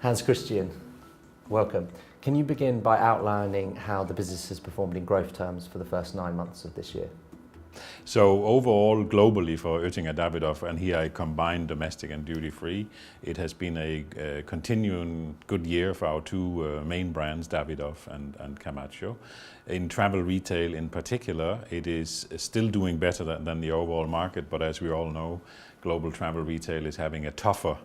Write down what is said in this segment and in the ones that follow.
Hans-Kristian, welcome. Can you begin by outlining how the business has performed in growth terms for the first 9 months of this year? So overall, globally for Oettinger Davidoff, and here I combine domestic and duty-free, it has been a continuing good year for our two main brands, Davidoff and Camacho. In travel retail in particular, it is still doing better than the overall market, but as we all know, global travel retail is having a tougher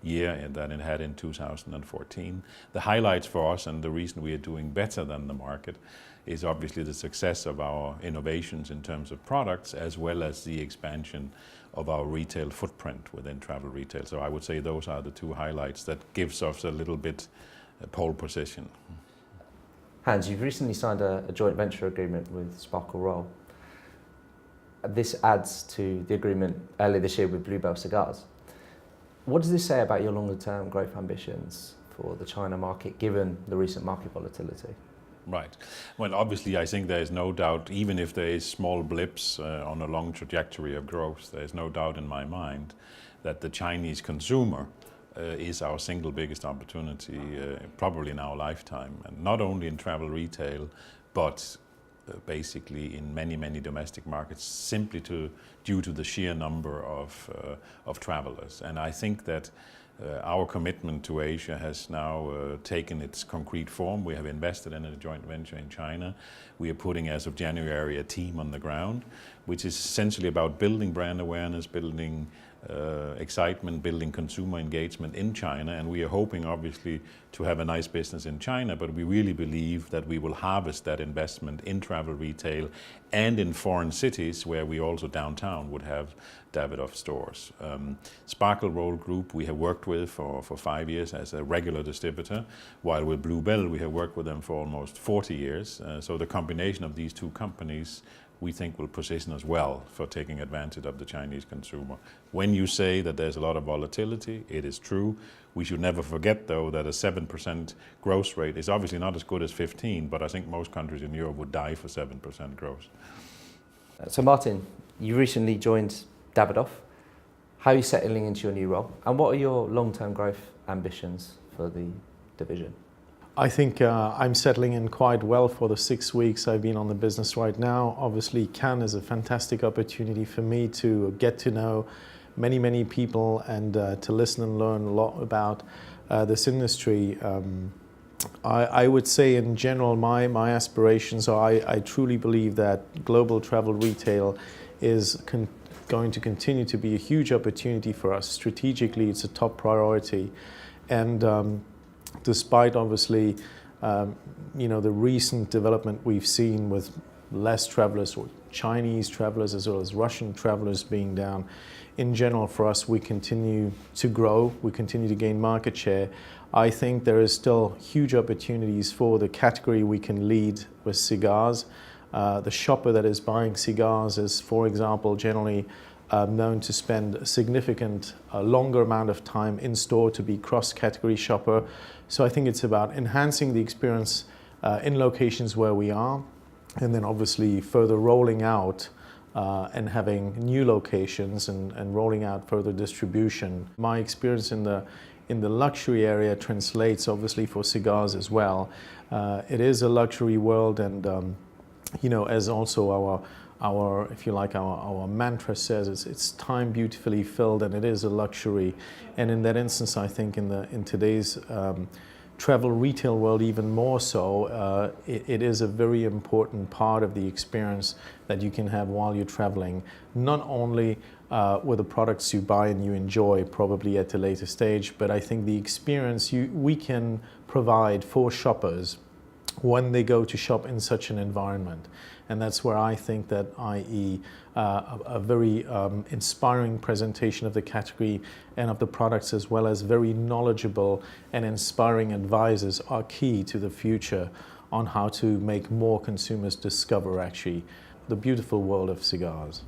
year than it had in 2014. The highlights for us, and the reason we are doing better than the market, is obviously the success of our innovations in terms of products, as well as the expansion of our retail footprint within travel retail. So I would say those are the two highlights that gives us a little bit pole position. Hans, you've recently signed a joint venture agreement with Sparkle Roll. This adds to the agreement earlier this year with Bluebell Cigars. What does this say about your longer-term growth ambitions for the China market, given the recent market volatility? Right. Well, obviously, I think there is no doubt, even if there is small blips on a long trajectory of growth, there is no doubt in my mind that the Chinese consumer is our single biggest opportunity, probably in our lifetime, and not only in travel retail, but basically in many domestic markets, simply due to the sheer number of travelers. And I think that our commitment to Asia has now taken its concrete form. We have invested in a joint venture in China. We are putting, as of January, a team on the ground, which is essentially about building brand awareness, building excitement, building consumer engagement in China. And we are hoping, obviously, to have a nice business in China, but we really believe that we will harvest that investment in travel retail and in foreign cities where we also downtown would have Davidoff stores. Sparkle Roll Group we have worked with for 5 years as a regular distributor, while with Bluebell we have worked with them for almost 40 years. So the combination of these two companies we think will position us well for taking advantage of the Chinese consumer. When you say that there's a lot of volatility, it is true. We should never forget, though, that a 7% growth rate is obviously not as good as 15, but I think most countries in Europe would die for 7% growth. So Martin, you recently joined Davidoff. How are you settling into your new role? And what are your long-term growth ambitions for the division? I think I'm settling in quite well for the 6 weeks I've been on the business right now. Obviously, Cannes is a fantastic opportunity for me to get to know many people and to listen and learn a lot about this industry. I would say in general my aspirations are I truly believe that global travel retail is going to continue to be a huge opportunity for us. Strategically, it's a top priority. And despite obviously, the recent development we've seen with less travelers, or Chinese travelers as well as Russian travelers being down, in general for us we continue to grow, we continue to gain market share. I think there is still huge opportunities for the category we can lead with cigars. The shopper that is buying cigars is, for example, generally known to spend a significant longer amount of time in store, to be cross-category shopper. So I think it's about enhancing the experience in locations where we are, and then obviously further rolling out and having new locations and rolling out further distribution. My experience in the luxury area translates obviously for cigars as well. It is a luxury world, and as also our, if you like, our mantra says, it's time beautifully filled, and it is a luxury. And in that instance, I think in today's travel retail world even more so, it is a very important part of the experience that you can have while you're traveling, not only with the products you buy and you enjoy probably at a later stage, but I think the experience we can provide for shoppers when they go to shop in such an environment. And that's where I think that, i.e. a very inspiring presentation of the category and of the products, as well as very knowledgeable and inspiring advisors, are key to the future on how to make more consumers discover actually the beautiful world of cigars.